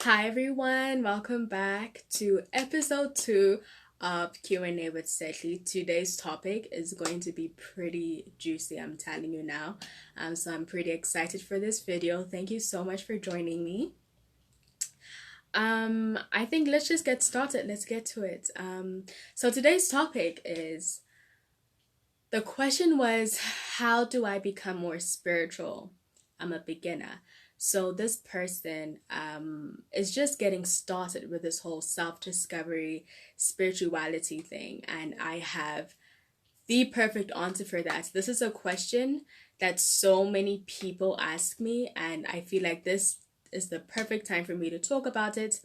Hi everyone, welcome back to episode 2 of Q&A with Sehli. Today's topic is going to be pretty juicy, I'm telling you now. So I'm pretty excited for this video. Thank you so much for joining me. I think let's just get started. Let's get to it. So today's topic is the question was, how do I become more spiritual? I'm a beginner. So this person is just getting started with this whole self-discovery spirituality thing, and I have the perfect answer for that. This is a question that so many people ask me, and I feel like this is the perfect time for me to talk about it,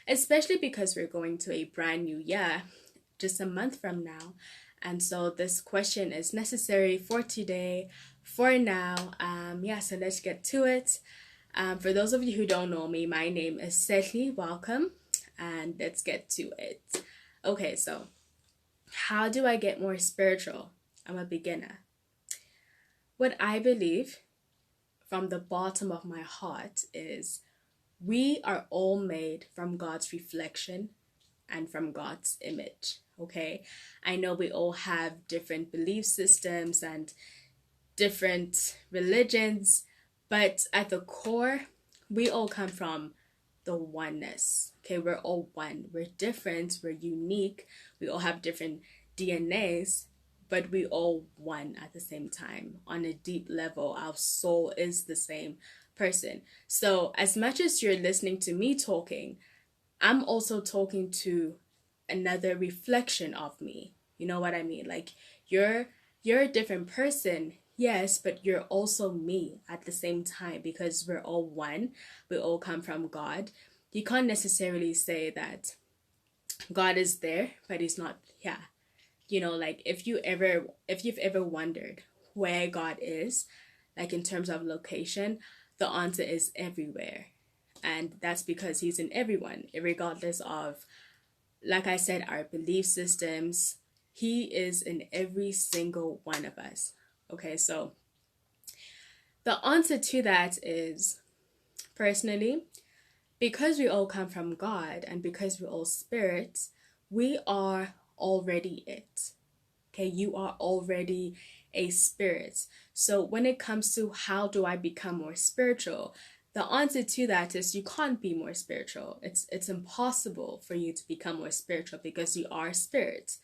especially because we're going to a brand new year just a month from now. And so this question is necessary for today, for now. So let's get to it. For those of you who don't know me, my name is Sehli. Welcome, and let's get to it. Okay, so how do I get more spiritual? I'm a beginner. What I believe from the bottom of my heart is we are all made from God's reflection and from God's image. Okay, I know we all have different belief systems and different religions, but at the core, we all come from the oneness. Okay, we're all one. We're different, we're unique, we all have different DNAs, but we all one at the same time. On a deep level, our soul is the same person. So as much as you're listening to me talking, I'm also talking to another reflection of me. You know what I mean? Like you're a different person, yes, but you're also me at the same time because we're all one. We all come from God. You can't necessarily say that God is there, but he's not here. Like if you've ever wondered where God is, like in terms of location, the answer is everywhere. And that's because he's in everyone, regardless of, like I said, our belief systems. He is in every single one of us. Okay, so the answer to that is, personally, because we all come from God and because we're all spirits, we are already it. Okay, you are already a spirit. So when it comes to how do I become more spiritual, the answer to that is you can't be more spiritual. It's impossible for you to become more spiritual because you are spirit.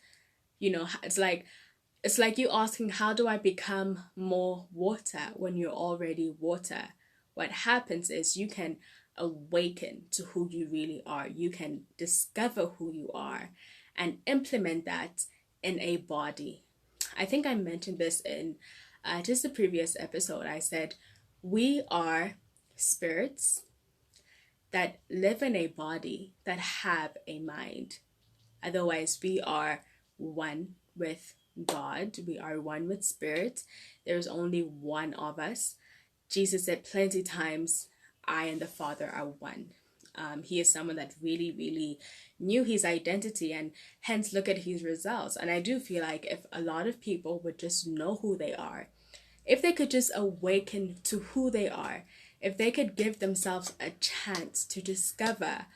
It's like you asking, how do I become more water when you're already water? What happens is you can awaken to who you really are. You can discover who you are and implement that in a body. I think I mentioned this in just the previous episode. I said, we are spirits that live in a body that have a mind. Otherwise, we are one with God. We are one with spirit. There's only one of us. Jesus said plenty times, I and the Father are one. He is someone that really, really knew his identity, and hence look at his results. And I do feel like if a lot of people would just know who they are, if they could just awaken to who they are, if they could give themselves a chance to discover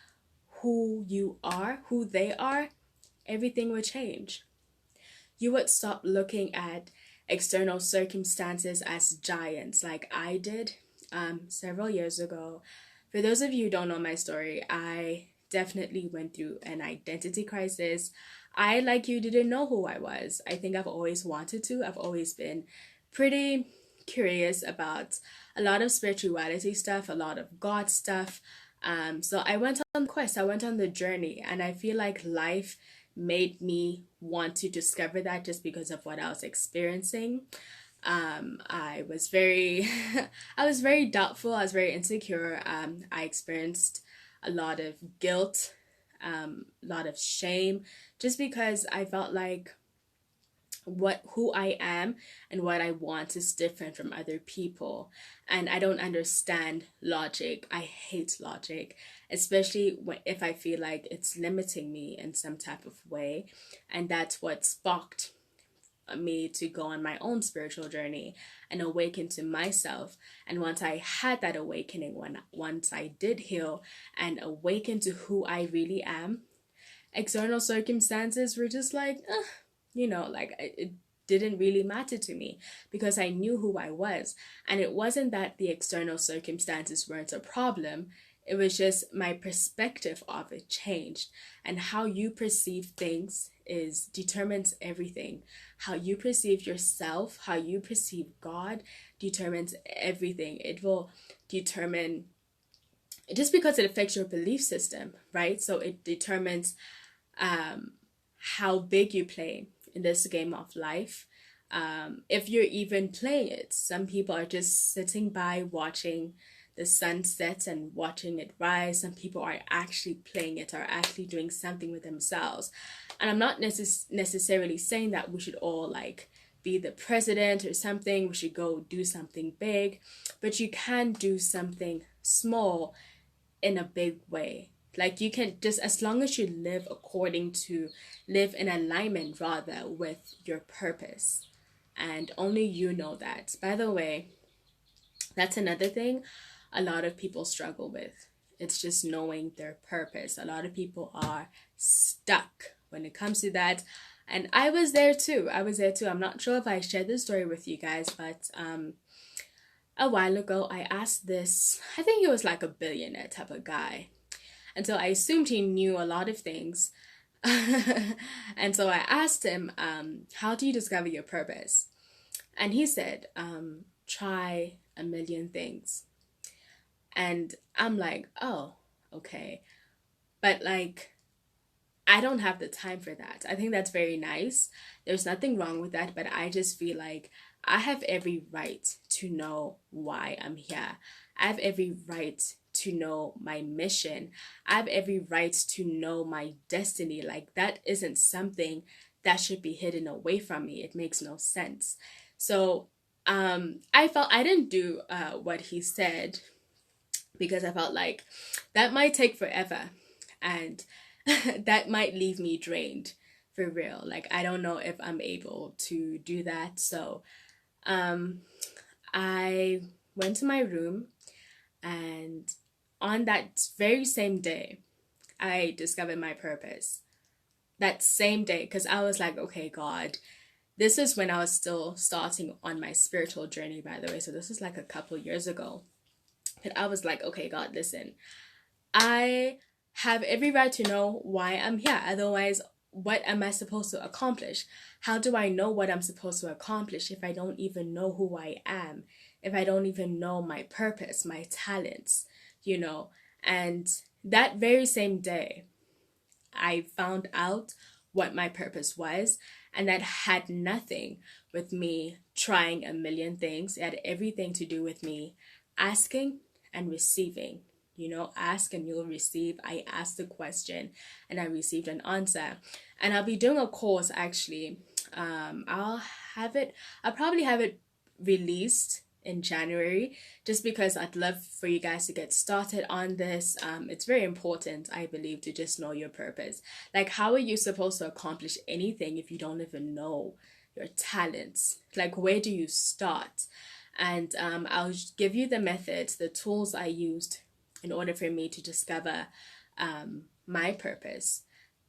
who you are, who they are, everything would change. You would stop looking at external circumstances as giants like I did several years ago. For those of you who don't know my story, I definitely went through an identity crisis. I, like you, didn't know who I was. I think I've always wanted to. I've always been pretty curious about a lot of spirituality stuff, a lot of God stuff. So I went on the quest, I went on the journey, and I feel like life made me want to discover that just because of what I was experiencing. I was very, I was very doubtful. I was very insecure. I experienced a lot of guilt, a lot of shame, just because I felt like who I am and what I want is different from other people. And I don't understand logic. I hate logic, especially if I feel like it's limiting me in some type of way. And that's what sparked me to go on my own spiritual journey and awaken to myself. And once I had that awakening, once I did heal and awaken to who I really am, external circumstances were just like, like it didn't really matter to me because I knew who I was. And it wasn't that the external circumstances weren't a problem. It was just my perspective of it changed. And how you perceive things determines everything. How you perceive yourself, how you perceive God determines everything. It will determine, just because it affects your belief system, right? So it determines how big you play in this game of life. If you're even playing it. Some people are just sitting by watching the sunset and watching it rise. Some people are actually playing it, are actually doing something with themselves. And I'm not necessarily saying that we should all like be the president or something. We should go do something big, but you can do something small in a big way. Like you can just, as long as you live in alignment rather with your purpose. And only you know that. By the way, that's another thing a lot of people struggle with. It's just knowing their purpose. A lot of people are stuck when it comes to that. And I was there too. I'm not sure if I shared this story with you guys, but a while ago I asked this, I think he was like a billionaire type of guy. And so I assumed he knew a lot of things. And so I asked him, how do you discover your purpose? And he said, try a million things. And I'm like, oh, okay. But like, I don't have the time for that. I think that's very nice. There's nothing wrong with that. But I just feel like I have every right to know why I'm here. I have every right to know my mission. I have every right to know my destiny. Like that isn't something that should be hidden away from me. It makes no sense. So I felt I didn't do what he said because I felt like that might take forever and that might leave me drained for real. Like I don't know if I'm able to do that. So I went to my room, and on that very same day, I discovered my purpose. That same day, because I was like, okay, God, this is when I was still starting on my spiritual journey, by the way. So this was like a couple years ago. And I was like, okay, God, listen, I have every right to know why I'm here. Otherwise, what am I supposed to accomplish? How do I know what I'm supposed to accomplish if I don't even know who I am? If I don't even know my purpose, my talents, And that very same day, I found out what my purpose was, and that had nothing with me trying a million things. It had everything to do with me asking and receiving. Ask and you'll receive. I asked the question and I received an answer. And I'll be doing a course actually. I'll probably have it released in January, just because I'd love for you guys to get started on this. It's very important, I believe, to just know your purpose. Like, how are you supposed to accomplish anything if you don't even know your talents? Like, where do you start? And I'll give you the methods, the tools I used in order for me to discover my purpose.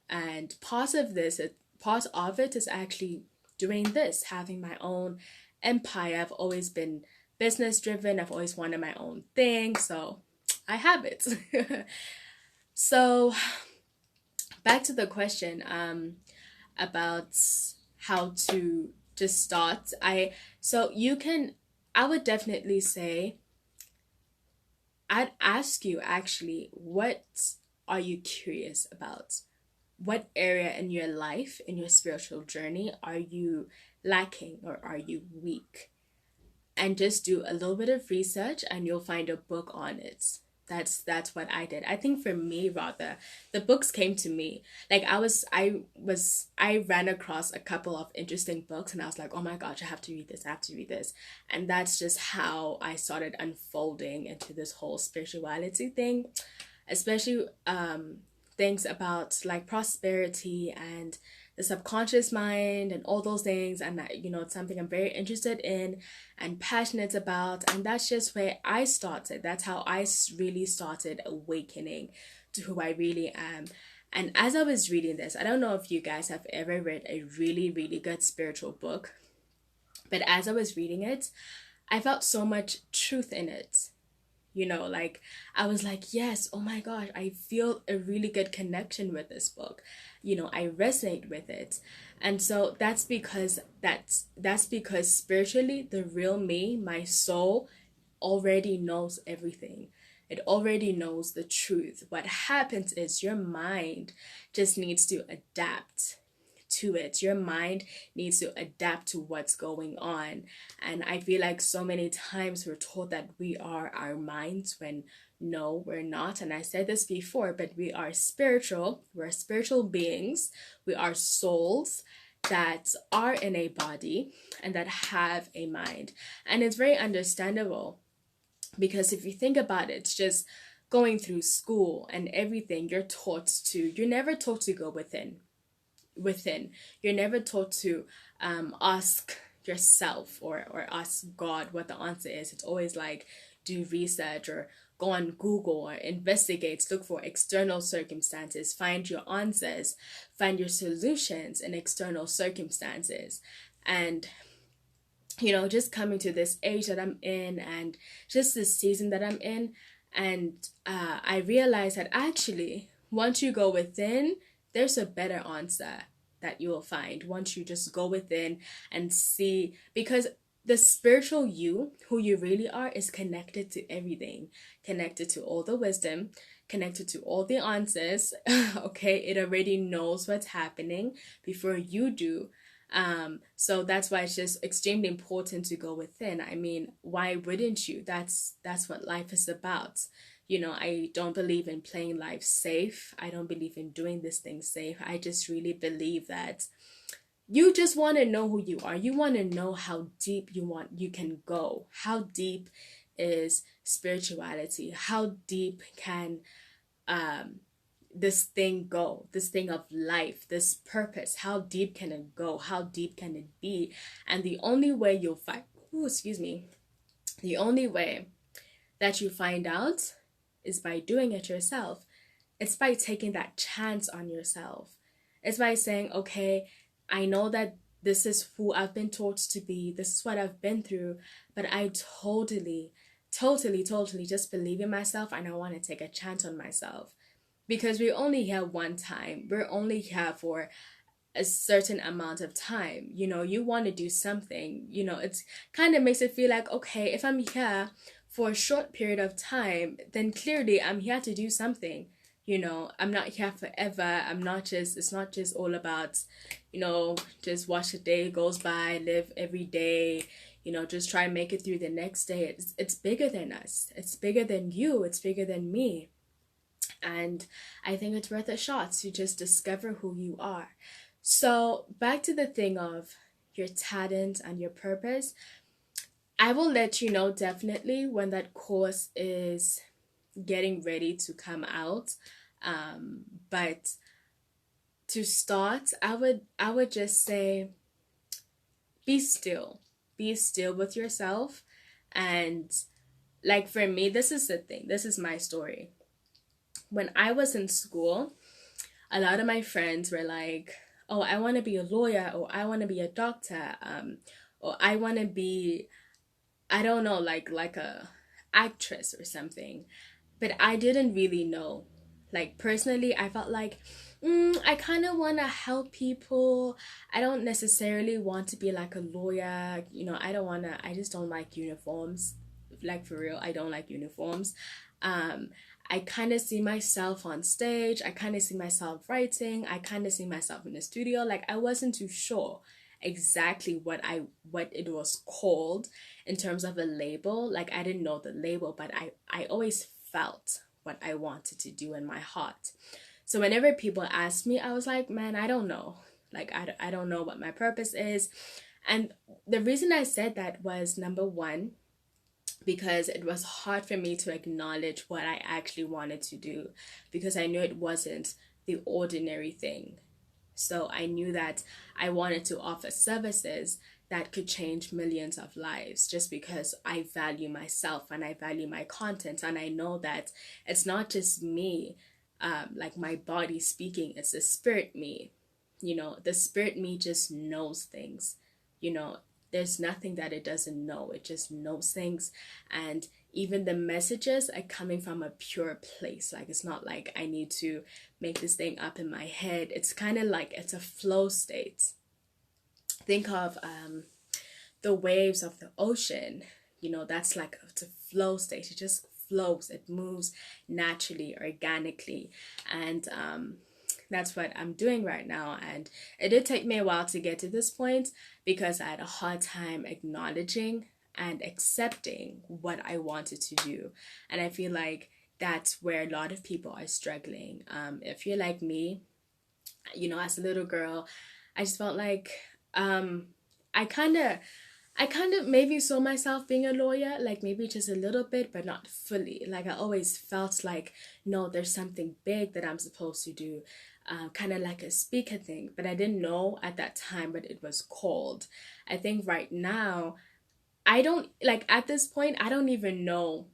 And part of it is actually doing this, having my own empire. I've always been business driven. I've always wanted my own thing, so I have it. So back to the question about how to just start. I would definitely say, I'd ask you actually, what are you curious about? What area in your life, in your spiritual journey, are you lacking or are you weak? And just do a little bit of research and you'll find a book on it. That's what I did. I think for me, rather, the books came to me. Like I ran across a couple of interesting books and I was like, oh my gosh, I have to read this. And that's just how I started unfolding into this whole spirituality thing, especially things about like prosperity and the subconscious mind and all those things, and that, it's something I'm very interested in and passionate about. And that's just where I started. That's how I really started awakening to who I really am. And as I was reading this, I don't know if you guys have ever read a really, really good spiritual book, but as I was reading it, I felt so much truth in it. Like I was like, yes, oh my gosh, I feel a really good connection with this book. I resonate with it. And so that's because spiritually, the real me, my soul, already knows everything. It already knows the truth. What happens is your mind just needs to adapt to it. Your mind needs to adapt to what's going on. And I feel like so many times we're told that we are our minds, when no, we're not. And I said this before, but we are spiritual. We're spiritual beings. We are souls that are in a body and that have a mind. And it's very understandable, because if you think about it, it's just going through school and everything, you're never taught to go within. You're never taught to ask yourself or ask God what the answer is. It's always like, do research or go on Google or investigate, look for external circumstances, find your answers, find your solutions in external circumstances. And just coming to this age that I'm in, and just this season that I'm in, and I realized that actually, once you go within, there's a better answer that you will find once you just go within and see, because the spiritual you, who you really are, is connected to everything, connected to all the wisdom, connected to all the answers. Okay, it already knows what's happening before you do. So that's why it's just extremely important to go within. I mean, why wouldn't you? That's what life is about. I don't believe in playing life safe. I don't believe in doing this thing safe. I just really believe that you just want to know who you are. You want to know how deep you can go. How deep is spirituality? How deep can this thing go? This thing of life, this purpose, how deep can it go? How deep can it be? And the only way you'll find, the only way that you find out is by doing it yourself. It's by taking that chance on yourself. It's by saying, okay, I know that this is who I've been taught to be. This is what I've been through. But I totally just believe in myself, and I want to take a chance on myself. Because we're only here one time. We're only here for a certain amount of time. You want to do something. It's kind of makes it feel like, okay, if I'm here for a short period of time, then clearly I'm here to do something. I'm not here forever. It's not just all about, just watch the day goes by, live every day, just try and make it through the next day. It's bigger than us. It's bigger than you. It's bigger than me. And I think it's worth a shot to just discover who you are. So back to the thing of your talent and your purpose, I will let you know definitely when that course is getting ready to come out. But to start, I would just say, be still with yourself. And like for me, this is the thing. This is my story. When I was in school, a lot of my friends were like, oh, I want to be a lawyer, or I want to be a doctor, or I want to be, I don't know, like a actress or something. But I didn't really know. Like personally, I felt like, I kind of want to help people. I don't necessarily want to be like a lawyer. I just don't like uniforms. Like for real, I don't like uniforms. I kind of see myself on stage. I kind of see myself writing. I kind of see myself in the studio. Like I wasn't too sure exactly what it was called in terms of a label. Like I didn't know the label, but I always felt what I wanted to do in my heart. So whenever people asked me, I was like, man, I don't know. Like I don't know what my purpose is. And the reason I said that was, number one, because it was hard for me to acknowledge what I actually wanted to do, because I knew it wasn't the ordinary thing. So I knew that I wanted to offer services that could change millions of lives, just because I value myself and I value my content. And I know that it's not just me, like my body speaking, it's the spirit me. The spirit me just knows things. There's nothing that it doesn't know. It just knows things. And even the messages are coming from a pure place. Like, it's not like I need to make this thing up in my head. It's kind of like it's a flow state. Think of the waves of the ocean. That's like it's a flow state. It just flows. It moves naturally, organically. And that's what I'm doing right now. And it did take me a while to get to this point, because I had a hard time acknowledging and accepting what I wanted to do. And I feel like that's where a lot of people are struggling. If you're like me, as a little girl, I just felt like I kind of maybe saw myself being a lawyer, like maybe just a little bit, but not fully. Like, I always felt like, no, there's something big that I'm supposed to do, kind of like a speaker thing. But I didn't know at that time what it was called. I think right now, I don't, like, at this point, I don't even know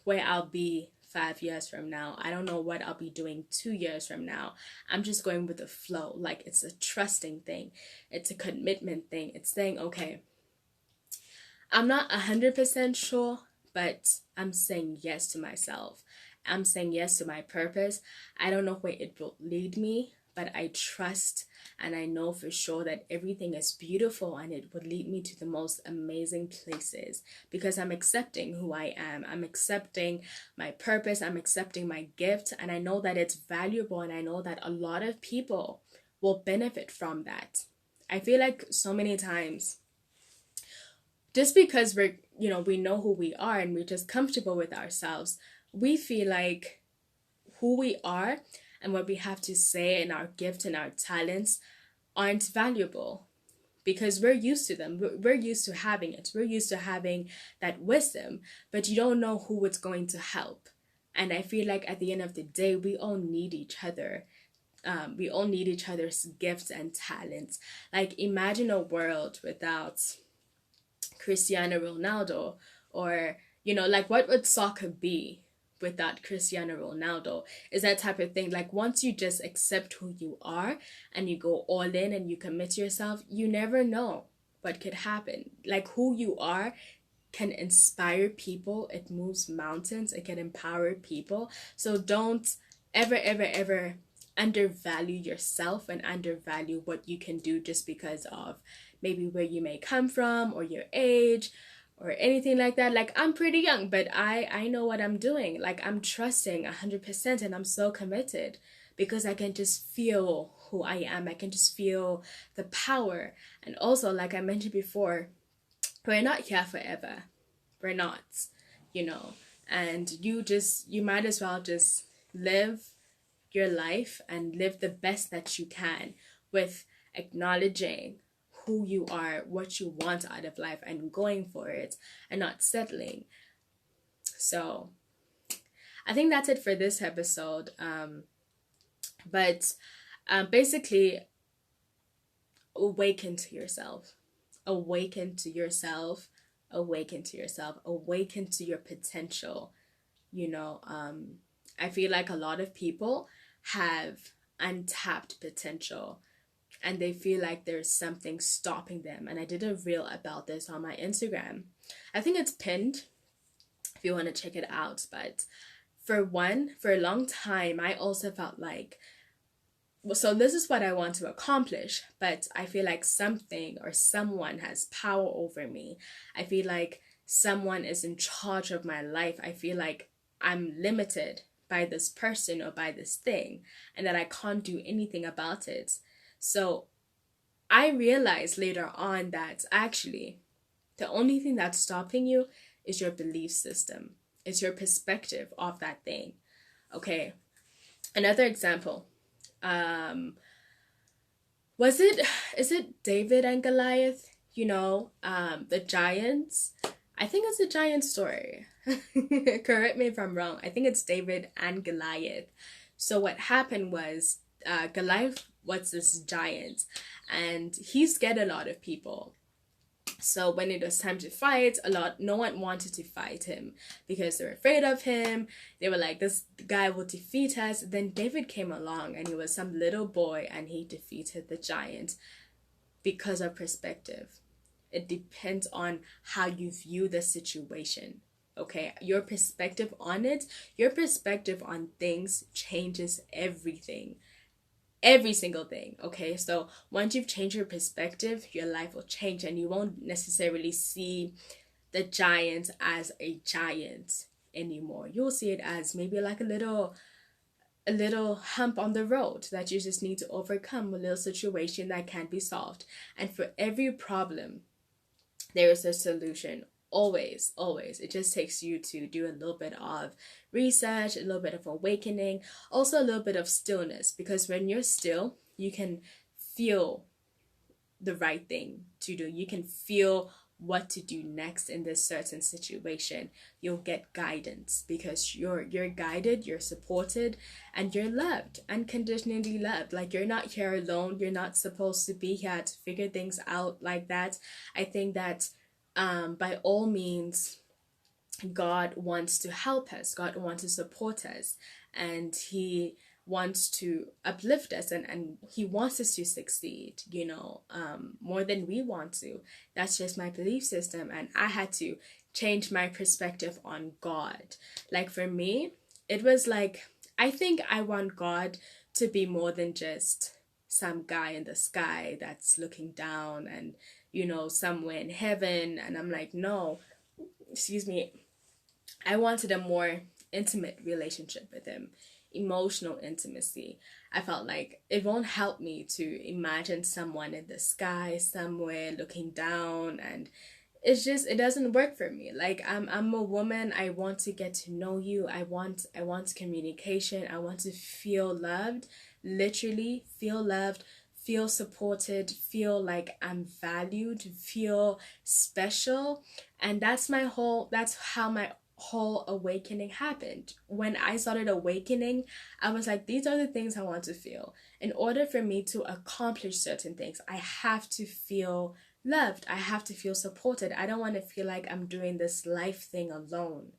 where I'll be 5 years from now. I don't know what I'll be doing 2 years from now. I'm just going with the flow. Like, it's a trusting thing. It's a commitment thing. It's saying, okay, I'm not 100% sure, but I'm saying yes to myself. I'm saying yes to my purpose. I don't know where it will lead me, but I trust and I know for sure that everything is beautiful and it would lead me to the most amazing places, because I'm accepting who I am. I'm accepting my purpose. I'm accepting my gift, and I know that it's valuable, and I know that a lot of people will benefit from that. I feel like so many times, just because we know who we are and we're just comfortable with ourselves, we feel like who we are and what we have to say and our gift and our talents aren't valuable, because we're used to them. We're used to having it. We're used to having that wisdom, but you don't know who it's going to help. And I feel like at the end of the day, we all need each other. We all need each other's gifts and talents. Like, imagine a world without Cristiano Ronaldo, or like, what would soccer be without Cristiano Ronaldo? Is that type of thing. Like, once you just accept who you are and you go all in and you commit yourself, you never know what could happen. Like, who you are can inspire people. It moves mountains. It can empower people. So don't ever undervalue yourself and undervalue what you can do just because of maybe where you may come from or your age or anything like that. Like, I'm pretty young, but I know what I'm doing. Like, I'm trusting 100%, and I'm so committed because I can just feel who I am. I can just feel the power. And also, like I mentioned before, we're not here forever. We're not, and you might as well just live your life and live the best that you can, with acknowledging who you are, what you want out of life, and going for it and not settling. So I think that's it for this episode. But basically, awaken to yourself. Awaken to yourself. Awaken to yourself. Awaken to your potential. I feel like a lot of people have untapped potential, and they feel like there's something stopping them. And I did a reel about this on my Instagram. I think it's pinned if you want to check it out. But for a long time, I also felt like, so this is what I want to accomplish, but I feel like something or someone has power over me. I feel like someone is in charge of my life. I feel like I'm limited by this person or by this thing, and that I can't do anything about it. So I realized later on that actually the only thing that's stopping you is your belief system. It's your perspective of that thing. Okay. Another example. Is it David and Goliath? The giants. I think it's a giant story. Correct me if I'm wrong. I think it's David and Goliath. So what happened was, Goliath was this giant, and he scared a lot of people. So when it was time to fight, no one wanted to fight him because they were afraid of him. They were like, this guy will defeat us. Then David came along, and he was some little boy, and he defeated the giant because of perspective. It depends on how you view the situation. Okay, your perspective on it, your perspective on things changes everything. Every single thing. Okay, so once you've changed your perspective, your life will change, and you won't necessarily see the giant as a giant anymore. You'll see it as maybe like a little hump on the road that you just need to overcome, a little situation that can be solved. And for every problem, there is a solution. Always, always. It just takes you to do a little bit of research, a little bit of awakening, also a little bit of stillness, because when you're still, you can feel the right thing to do. You can feel what to do next in this certain situation. You'll get guidance because you're guided, you're supported, and you're loved, unconditionally loved. Like, you're not here alone. You're not supposed to be here to figure things out like that. I think that by all means, God wants to help us. God wants to support us, and He wants to uplift us, and He wants us to succeed, more than we want to. That's just my belief system, and I had to change my perspective on God. Like, for me, it was like, I think I want God to be more than just some guy in the sky that's looking down and somewhere in heaven. And I'm like, no, excuse me, I wanted a more intimate relationship with him, emotional intimacy. I felt like it won't help me to imagine someone in the sky somewhere looking down, and it doesn't work for me. Like, I'm a woman. I want to get to know you. I want communication. I want to feel loved, literally feel loved, feel supported, feel like I'm valued, feel special. And that's how my whole awakening happened. When I started awakening, I was like, these are the things I want to feel. In order for me to accomplish certain things, I have to feel loved. I have to feel supported. I don't want to feel like I'm doing this life thing alone.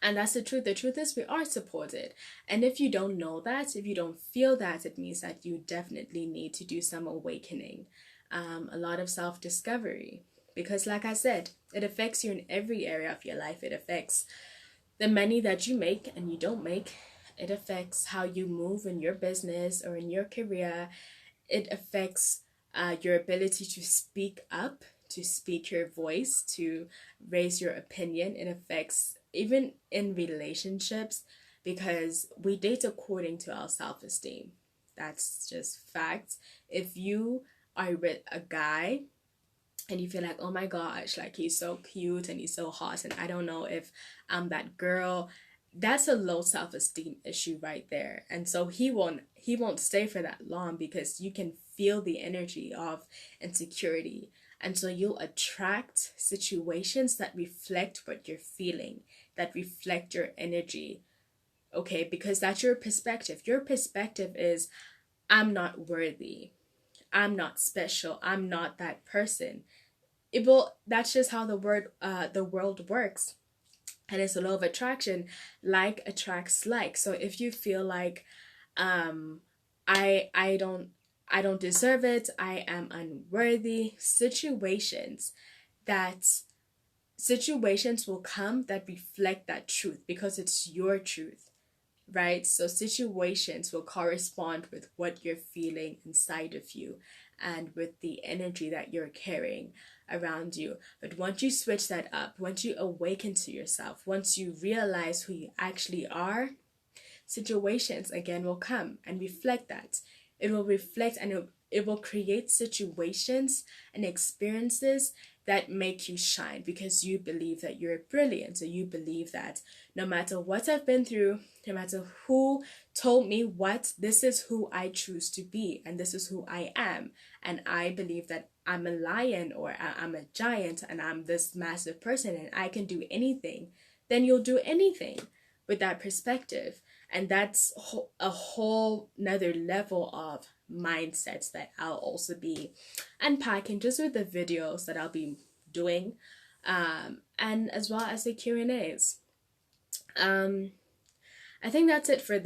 And that's the truth. The truth is, we are supported. And if you don't know that, if you don't feel that, it means that you definitely need to do some awakening, a lot of self-discovery. Because like I said, it affects you in every area of your life. It affects the money that you make and you don't make. It affects how you move in your business or in your career. It affects your ability to speak up, to speak your voice, to raise your opinion. It affects even in relationships, because we date according to our self-esteem. That's just facts. If you are with a guy and you feel like, oh my gosh, like, he's so cute and he's so hot, and I don't know if I'm that girl, that's a low self-esteem issue right there. And so he won't stay for that long, because you can feel the energy of insecurity. And so you'll attract situations that reflect what you're feeling, that reflect your energy. Okay, because that's your perspective. Your perspective is, I'm not worthy, I'm not special, I'm not that person. That's just how the world works. And it's a law of attraction. Like attracts like. So if you feel like I don't deserve it, I am unworthy, situations will come that reflect that truth, because it's your truth, right? So situations will correspond with what you're feeling inside of you and with the energy that you're carrying around you. But once you switch that up, once you awaken to yourself, once you realize who you actually are, situations again will come and reflect that. It will reflect, and it will create situations and experiences that make you shine, because you believe that you're brilliant. So you believe that no matter what I've been through, no matter who told me what, this is who I choose to be, and this is who I am. And I believe that I'm a lion, or I'm a giant, and I'm this massive person, and I can do anything. Then you'll do anything with that perspective. And that's a whole nother level of mindsets that I'll also be unpacking just with the videos that I'll be doing, and as well as the Q&As. I think that's it for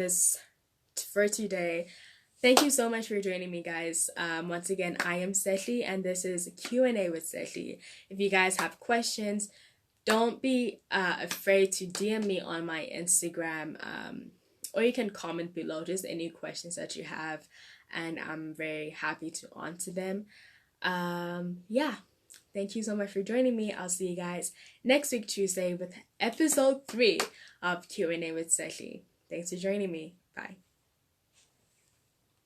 today. Thank you so much for joining me, guys. Once again, I am Sehli, and this is Q&A with Sehli. If you guys have questions, don't be afraid to DM me on my Instagram, or you can comment below just any questions that you have, and I'm very happy to answer them. Yeah, thank you so much for joining me. I'll see you guys next week, Tuesday, with episode 3 of Q&A with Sehli. Thanks for joining me. Bye.